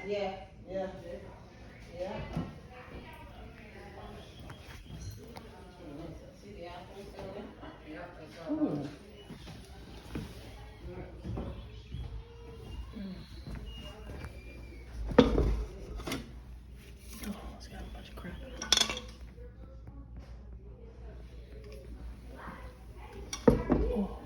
Yeah, yeah, yeah. See the apples down there? Yep, that's all. Ooh. Oh, it's got a bunch of crap. Oh.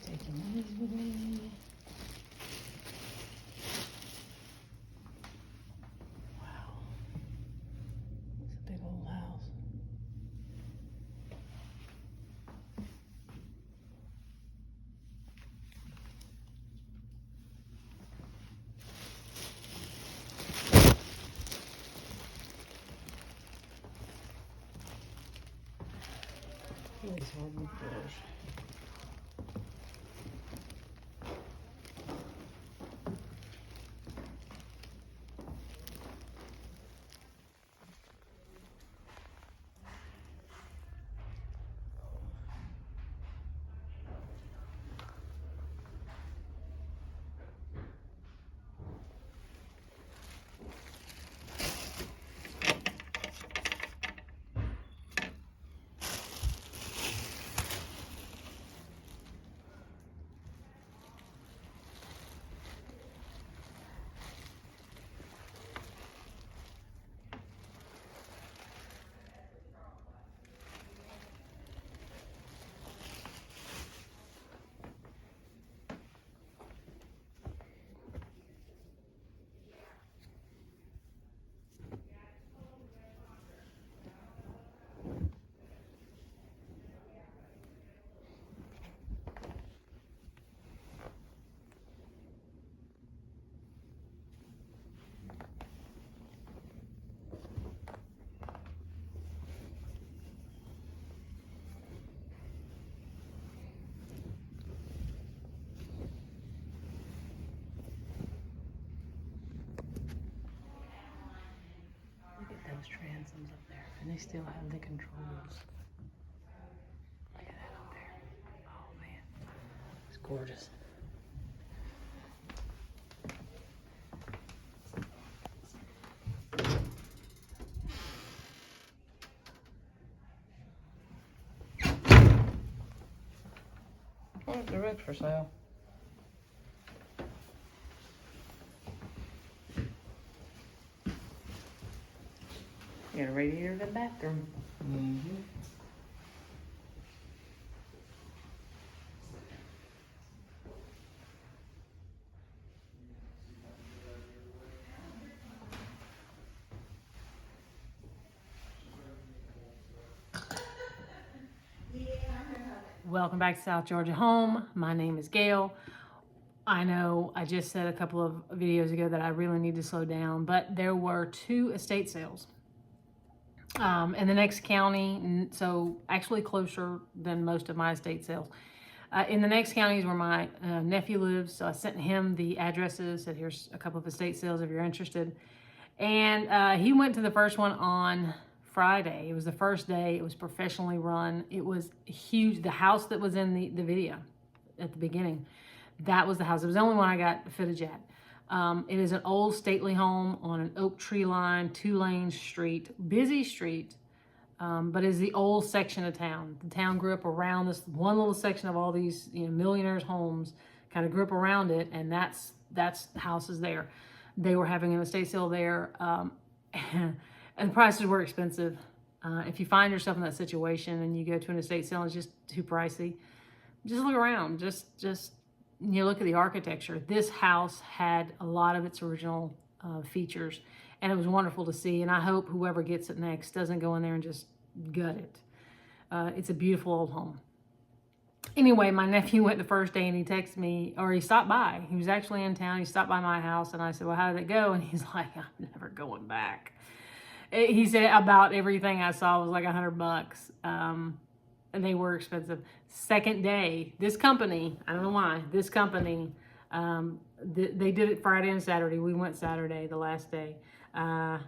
Taking these with me. Wow. It's a big old house. These hardwood floors. transoms up there, and they still have the controls. Look at that up there. Oh man, it's gorgeous. Oh, the roof's for sale. You got a radiator in the bathroom. Mm-hmm. Welcome back to South Georgia Home. My name is Gail. I know I just said a couple of videos ago that I really need to slow down, but there were 2 estate sales in the next county, so actually closer than most of my estate sales. In the next counties where my nephew lives, so I sent him the addresses, said here's a couple of estate sales if you're interested. And he went to the first one on Friday. It was the first day. It was professionally run. It was huge. The house that was in the video at the beginning, that was the house. It was the only one I got footage at. It is an old stately home on an oak tree line, 2-lane street, busy street, but is the old section of town. The town grew up around this one little section of all these millionaires' homes, kind of grew up around it, and that's the houses there. They were having an estate sale there, and the prices were expensive. If you find yourself in that situation and you go to an estate sale and it's just too pricey, just look around. Just look at the architecture. This house had a lot of its original features, and it was wonderful to see. And I hope whoever gets it next doesn't go in there and just gut it. It's a beautiful old home. Anyway, my nephew went the first day and he texted me, or he stopped by. He was actually in town. He stopped by my house and I said, well, how did it go? And he's like, I'm never going back. He said about everything I saw was like $100. And they were expensive. Second day, this company, I don't know why, this company, they did it Friday and Saturday. We went Saturday, the last day. And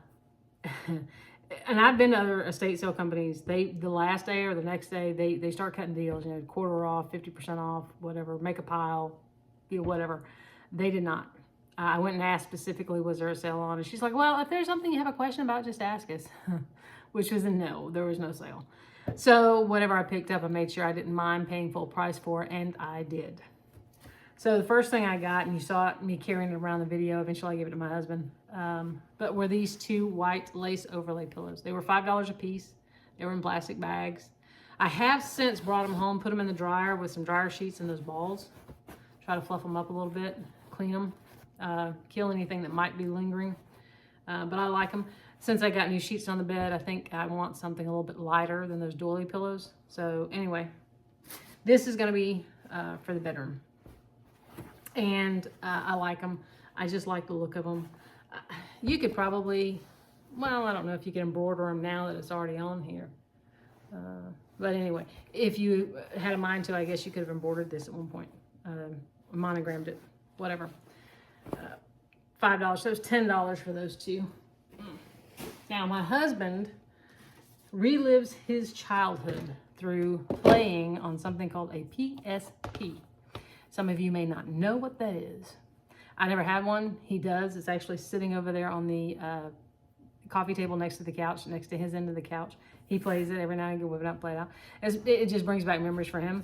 I've been to other estate sale companies. The last day or the next day, they start cutting deals, quarter off, 50% off, whatever, make a pile, whatever. They did not. I went and asked specifically, was there a sale on? And she's like, well, if there's something you have a question about, just ask us. Which was a no, there was no sale. So whatever I picked up, I made sure I didn't mind paying full price for, and I did. So the first thing I got, and you saw me carrying it around the video, eventually I gave it to my husband, but were these 2 white lace overlay pillows. They were $5 a piece. They were in plastic bags. I have since brought them home, put them in the dryer with some dryer sheets and those balls. Try to fluff them up a little bit, clean them, kill anything that might be lingering, but I like them. Since I got new sheets on the bed, I think I want something a little bit lighter than those doily pillows. So anyway, this is going to be for the bedroom. And I like them. I just like the look of them. You could probably, well, I don't know if you can embroider them now that it's already on here. But anyway, if you had a mind to, I guess you could have embroidered this at one point. Monogrammed it, whatever. $5, so it's $10 for those 2. Now, my husband relives his childhood through playing on something called a PSP. Some of you may not know what that is. I never had one. He does. It's actually sitting over there on the coffee table next to the couch, next to his end of the couch. He plays it every now and again, whip it up, play it out. It just brings back memories for him.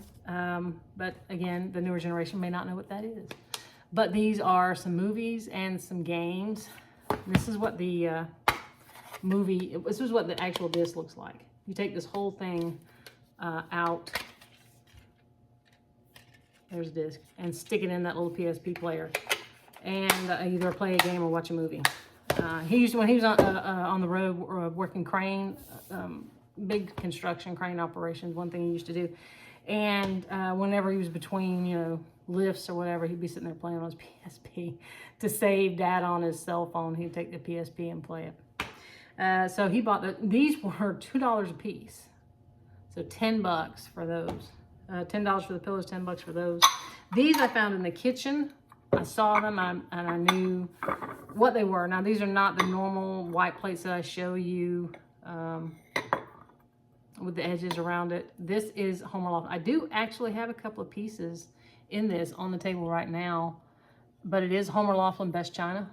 But again, the newer generation may not know what that is. But these are some movies and some games. This is what the this is what the actual disc looks like. You take this whole thing out. There's a disc, and stick it in that little PSP player, and either play a game or watch a movie. He used to, when he was on the road working crane, big construction crane operations. One thing he used to do, and whenever he was between lifts or whatever, he'd be sitting there playing on his PSP. To save data on his cell phone, he'd take the PSP and play it. So he bought these were $2 a piece, so $10 for those. $10 for the pillows, $10 for those. These I found in the kitchen. I saw them and I knew what they were. Now these are not the normal white plates that I show you with the edges around it. This is Homer Loft. I do actually have a couple of pieces in this on the table right now, but it is Homer Laughlin Best China.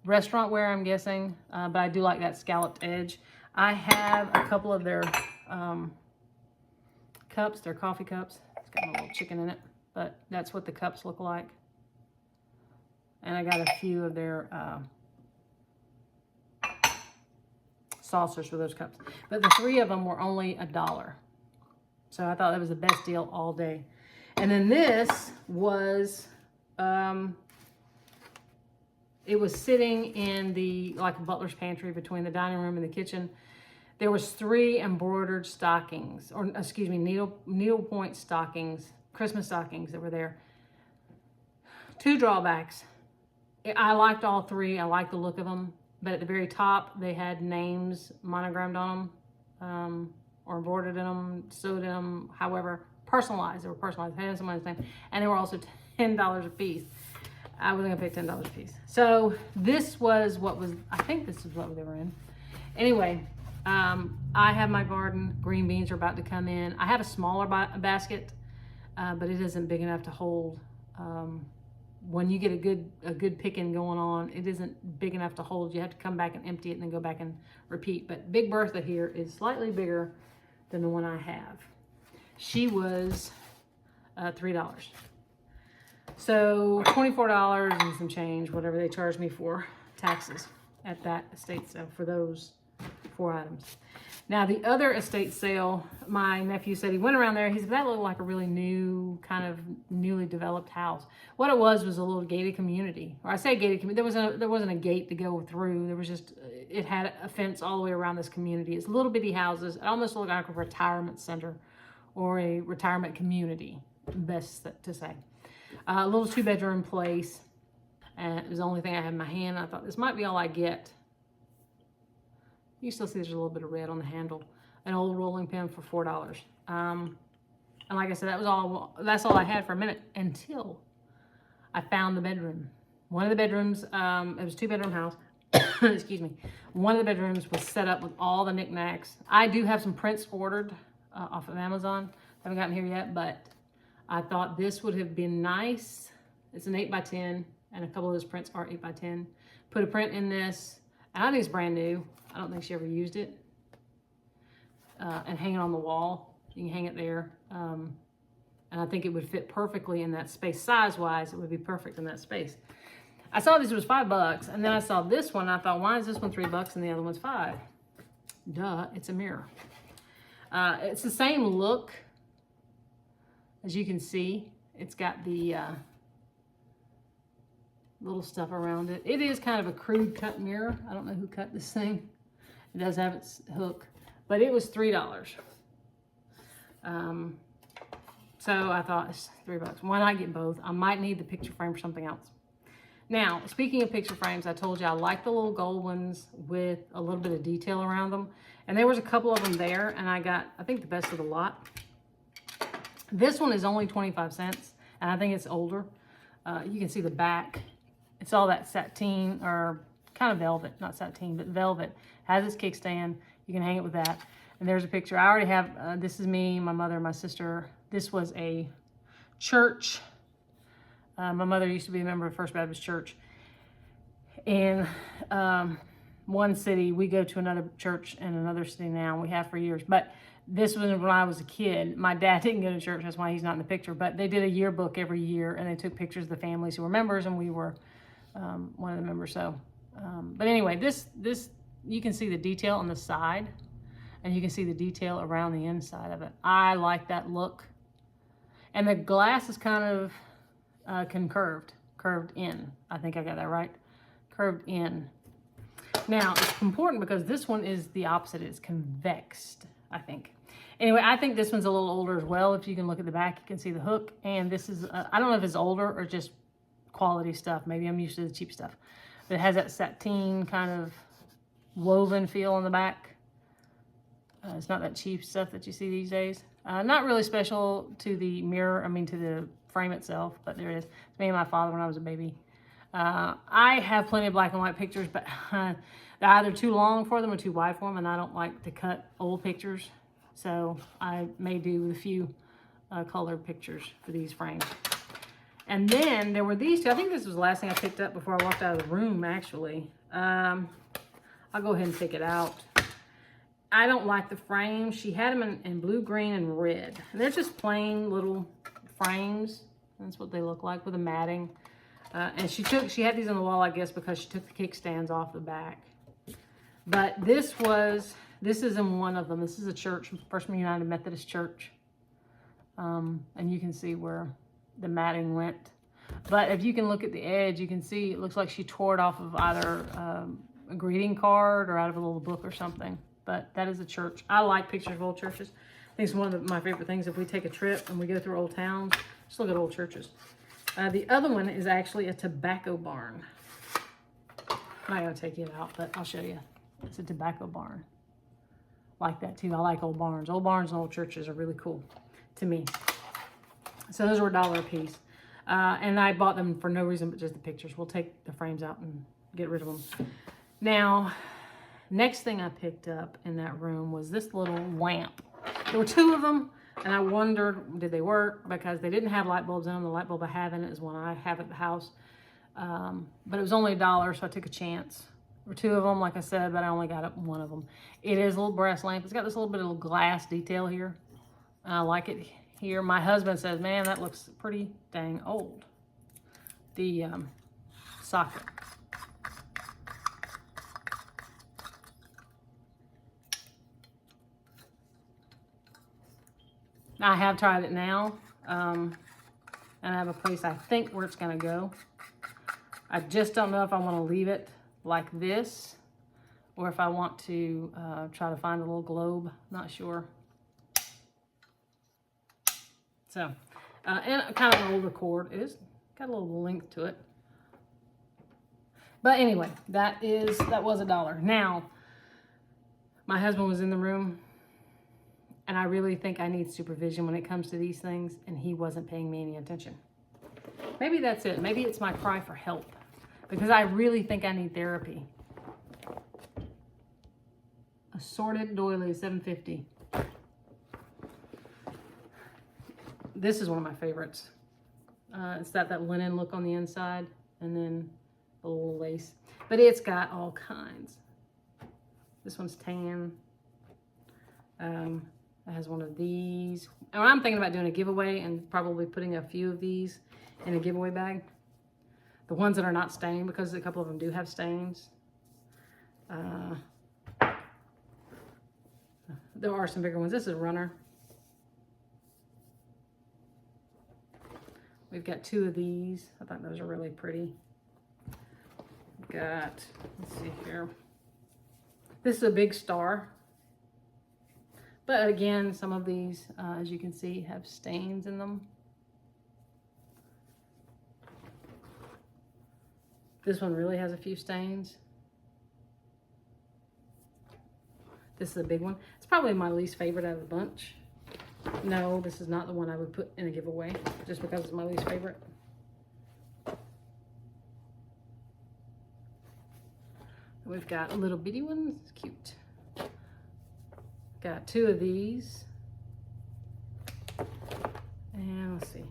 Restaurant wear, I'm guessing, but I do like that scalloped edge. I have a couple of their cups, their coffee cups. It's got a little chicken in it, but that's what the cups look like. And I got a few of their saucers for those cups. But the 3 of them were only $1. So I thought that was the best deal all day. And then this was, it was sitting in the, like a butler's pantry between the dining room and the kitchen. There was 3 embroidered stockings, or excuse me, needlepoint stockings, Christmas stockings that were there. 2 drawbacks. I liked all 3. I liked the look of them. But at the very top, they had names monogrammed on them, or embroidered in them, sewed in them, however, personalized. They were personalized. They had someone's name. And they were also $10 a piece. I wasn't going to pay $10 a piece. So this was what was, I think this is what they were in. Anyway, I have my garden. Green beans are about to come in. I have a smaller basket, but it isn't big enough to hold. When you get a good picking going on, it isn't big enough to hold. You have to come back and empty it and then go back and repeat. But Big Bertha here is slightly bigger than the one I have. She was $3. So $24 and some change, whatever they charged me for taxes at that estate sale for those 4 items. Now the other estate sale, my nephew said he went around there. He said that looked like a really new, kind of newly developed house. What it was a little gated community. Or I say gated community. There wasn't a gate to go through. There was just, it had a fence all the way around this community. It's little bitty houses. It almost looked like a retirement center or a retirement community, best to say. A little 2-bedroom place. And it was the only thing I had in my hand. I thought this might be all I get. You still see there's a little bit of red on the handle. An old rolling pin for $4. And like I said, that's all I had for a minute until I found the bedroom. One of the bedrooms, it was a 2-bedroom house. Excuse me. One of the bedrooms was set up with all the knickknacks. I do have some prints ordered off of Amazon. Haven't gotten here yet, but I thought this would have been nice. It's an 8x10, and a couple of those prints are 8x10. Put a print in this, and I think it's brand new. I don't think she ever used it. And hang it on the wall. You can hang it there. And I think it would fit perfectly in that space. Size-wise, it would be perfect in that space. I saw this was $5, and then I saw this one. I thought, why is this one $3 and the other one's $5? Duh, it's a mirror. It's the same look. As you can see, it's got the little stuff around it. It is kind of a crude cut mirror. I don't know who cut this thing. It does have its hook, but it was $3. So I thought it's $3. Why not get both? I might need the picture frame for something else. Now, speaking of picture frames, I told you I like the little gold ones with a little bit of detail around them. And there was a couple of them there, and I got, I think, the best of the lot. This one is only 25 cents, and I think it's older. You can see the back. It's all that sateen, or kind of velvet, not sateen, but velvet. Has its kickstand. You can hang it with that. And there's a picture. I already have, this is me, my mother, my sister. This was a church. My mother used to be a member of First Baptist Church. In one city, we go to another church in another city now. We have for years. But this was when I was a kid. My dad didn't go to church. That's why he's not in the picture. But they did a yearbook every year, and they took pictures of the families who were members, and we were one of the members. So, but anyway, this you can see the detail on the side, and you can see the detail around the inside of it. I like that look. And the glass is kind of curved in. I think I got that right. Curved in. Now, it's important because this one is the opposite. It's convexed, I think. Anyway, I think this one's a little older as well. If you can look at the back, you can see the hook. And this is, I don't know if it's older or just quality stuff. Maybe I'm used to the cheap stuff. But it has that sateen kind of woven feel on the back. It's not that cheap stuff that you see these days. Not really special to the mirror, I mean to the frame itself, but there it is. It's me and my father when I was a baby. I have plenty of black and white pictures, but they're either too long for them or too wide for them, and I don't like to cut old pictures. So I may do with a few colored pictures for these frames. And then there were these two. I think this was the last thing I picked up before I walked out of the room, actually. I'll go ahead and take it out. I don't like the frames. She had them in blue, green, and red. And they're just plain little frames. That's what they look like with the matting. And she had these on the wall, I guess, because she took the kickstands off the back. But this is in one of them. This is a church, First United Methodist Church. And you can see where the matting went. But if you can look at the edge, you can see it looks like she tore it off of either a greeting card or out of a little book or something. But that is a church. I like pictures of old churches. I think it's one of my favorite things if we take a trip and we go through old towns. Just look at old churches. The other one is actually a tobacco barn. I'm not going to take it out, but I'll show you. It's a tobacco barn. Like that too. I like old barns. Old barns and old churches are really cool to me. So those were $1 a piece. And I bought them for no reason but just the pictures. We'll take the frames out and get rid of them. Now, next thing I picked up in that room was this little lamp. There were 2 of them, and I wondered, did they work? Because they didn't have light bulbs in them. The light bulb I have in it is one I have at the house. But it was only $1, so I took a chance. There were 2 of them, like I said, but I only got one of them. It is a little brass lamp. It's got this little bit of glass detail here. And I like it here. My husband says, man, that looks pretty dang old. The socket. I have tried it now, and I have a place I think where it's going to go. I just don't know if I want to leave it like this or if I want to try to find a little globe. Not sure. So, and kind of an older cord. It is got a little length to it. But anyway, that was $1. Now, my husband was in the room. And I really think I need supervision when it comes to these things, and he wasn't paying me any attention. Maybe that's it. Maybe it's my cry for help, because I really think I need therapy. Assorted doily, $7.50. This is one of my favorites. It's got that linen look on the inside, and then a little lace. But it's got all kinds. This one's tan. It has one of these. And I'm thinking about doing a giveaway and probably putting a few of these in a giveaway bag. The ones that are not stained, because a couple of them do have stains. There are some bigger ones. This is a runner. We've got 2 of these. I thought those are really pretty. We've got, let's see here. This is a big star. But again, some of these, as you can see, have stains in them. This one really has a few stains. This is a big one. It's probably my least favorite out of the bunch. No, this is not the one I would put in a giveaway, just because it's my least favorite. We've got little bitty ones. It's cute. Got 2 of these. And let's see.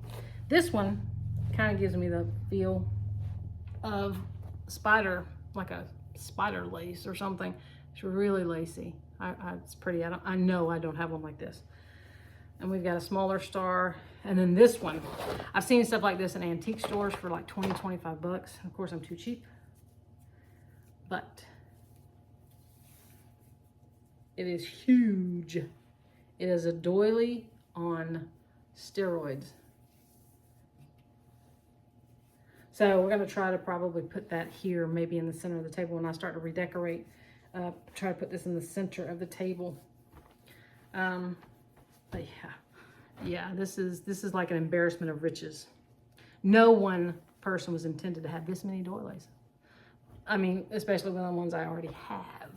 This one kind of gives me the feel of spider, like a spider lace or something. It's really lacy. It's pretty. I know I don't have one like this. And we've got a smaller star. And then this one. I've seen stuff like this in antique stores for like 20, 25 bucks. Of course, I'm too cheap. But it is huge. It is a doily on steroids. So we're going to try to probably put that here, maybe in the center of the table when I start to redecorate. Try to put this in the center of the table. But yeah, this is like an embarrassment of riches. No one person was intended to have this many doilies. I mean, especially the ones I already have.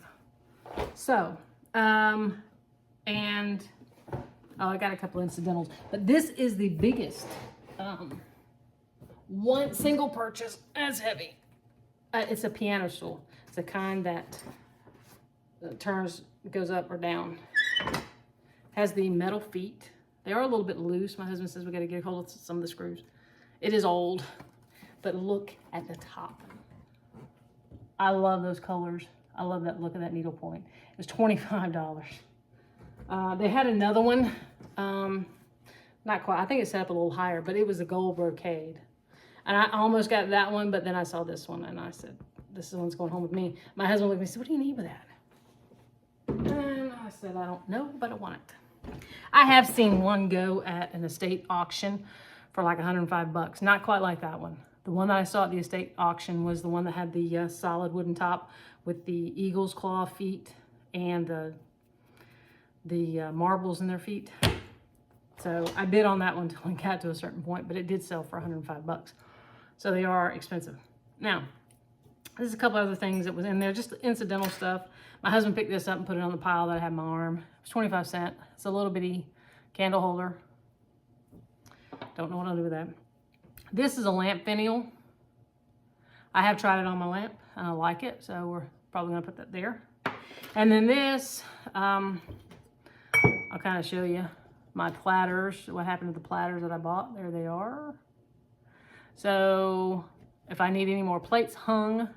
So, and I got a couple incidentals, but this is the biggest one single purchase. That's heavy. It's a piano stool. It's a kind that turns, goes up or down. Has the metal feet. They are a little bit loose. My husband says we got to get a hold of some of the screws. It is old, but look at the top. I love those colors. I love that look of that needlepoint. It was $25. They had another one. Not quite. I think it set up a little higher, but it was a gold brocade. And I almost got that one, but then I saw this one and I said, this is the one's going home with me. My husband looked at me and said, what do you need with that? And I said, I don't know, but I want it. I have seen one go at an estate auction for like $105. Not quite like that one. The one that I saw at the estate auction was the one that had the solid wooden top with the eagle's claw feet and the marbles in their feet. So I bid on that one until it got to a certain point, but it did sell for $105. So they are expensive. Now, there's a couple other things that was in there, just incidental stuff. My husband picked this up and put it on the pile that I had in my arm. It was 25 cents. It's a little bitty candle holder. Don't know what I'll do with that. This is a lamp finial. I have tried it on my lamp and I like it, so we're probably gonna put that there. And then this, I'll kind of show you my platters, what happened to the platters that I bought. There they are. So if I need any more plates hung,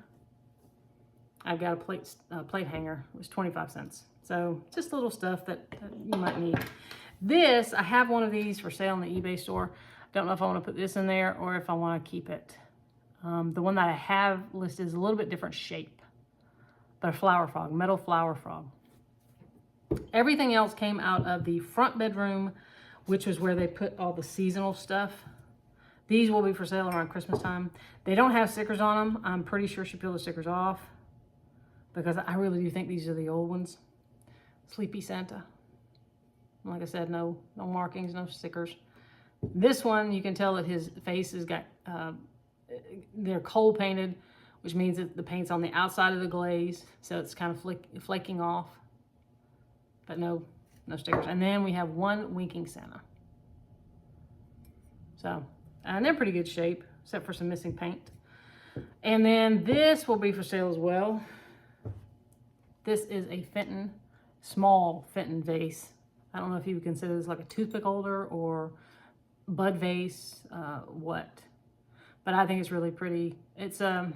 I've got a plate hanger. It was 25 cents. So just little stuff that you might need. This, I have one of these for sale in the eBay store. Don't know if I want to put this in there or if I want to keep it. The one that I have listed is a little bit different shape, but a flower frog, metal flower frog. Everything else came out of the front bedroom, which was where they put all the seasonal stuff. These will be for sale around Christmas time. They don't have stickers on them. I'm pretty sure she peeled the stickers off because I really do think these are the old ones. Sleepy Santa. Like I said, no markings, no stickers. This one, you can tell that his face has got, they're coal painted, which means that the paint's on the outside of the glaze. So it's kind of flaking off, but no stickers. And then we have one winking Santa. So, and they're pretty good shape, except for some missing paint. And then this will be for sale as well. This is a Fenton, small Fenton vase. I don't know if you would consider this like a toothpick holder or bud vase, what. But I think it's really pretty. It's not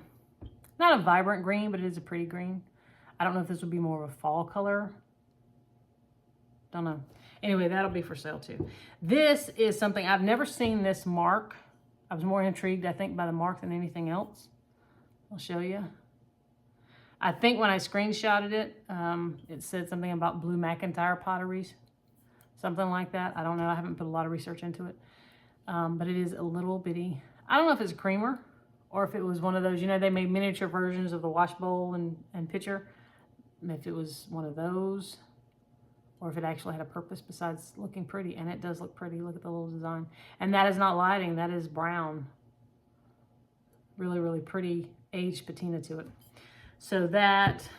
a vibrant green, but it is a pretty green. I don't know if this would be more of a fall color. Don't know. Anyway, that'll be for sale too. This is something, I've never seen this mark. I was more intrigued, I think, by the mark than anything else. I'll show you. I think when I screenshotted it, it said something about Blue McIntyre potteries. Something like that. I don't know. I haven't put a lot of research into it. But it is a little bitty. I don't know if it's a creamer or if it was one of those, you know, they made miniature versions of the wash bowl and pitcher. If it was one of those, or if it actually had a purpose besides looking pretty. And it does look pretty. Look at the little design. And that is not lighting. That is brown. Really, really pretty aged patina to it. So that,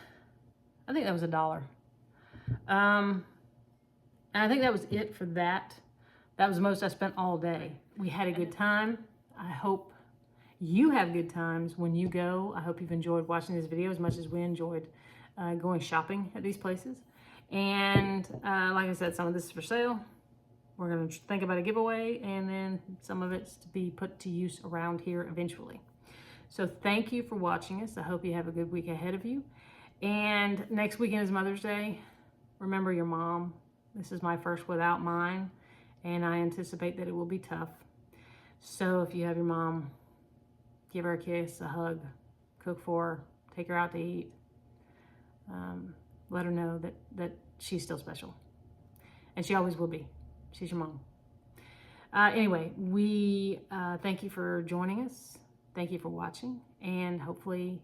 I think that was $1. And I think that was it for that. That was the most I spent all day. We had a good time. I hope you have good times when you go. I hope you've enjoyed watching this video as much as we enjoyed going shopping at these places. And like I said, some of this is for sale. We're going to think about a giveaway, and then some of it's to be put to use around here eventually. So thank you for watching us. I hope you have a good week ahead of you. And next weekend is Mother's Day. Remember your mom. This is my first without mine, and I anticipate that it will be tough. So if you have your mom, give her a kiss, a hug, cook for her, take her out to eat. Let her know that she's still special. And she always will be. She's your mom. Anyway, we thank you for joining us. Thank you for watching. And hopefully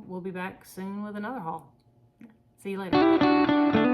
we'll be back soon with another haul. See you later.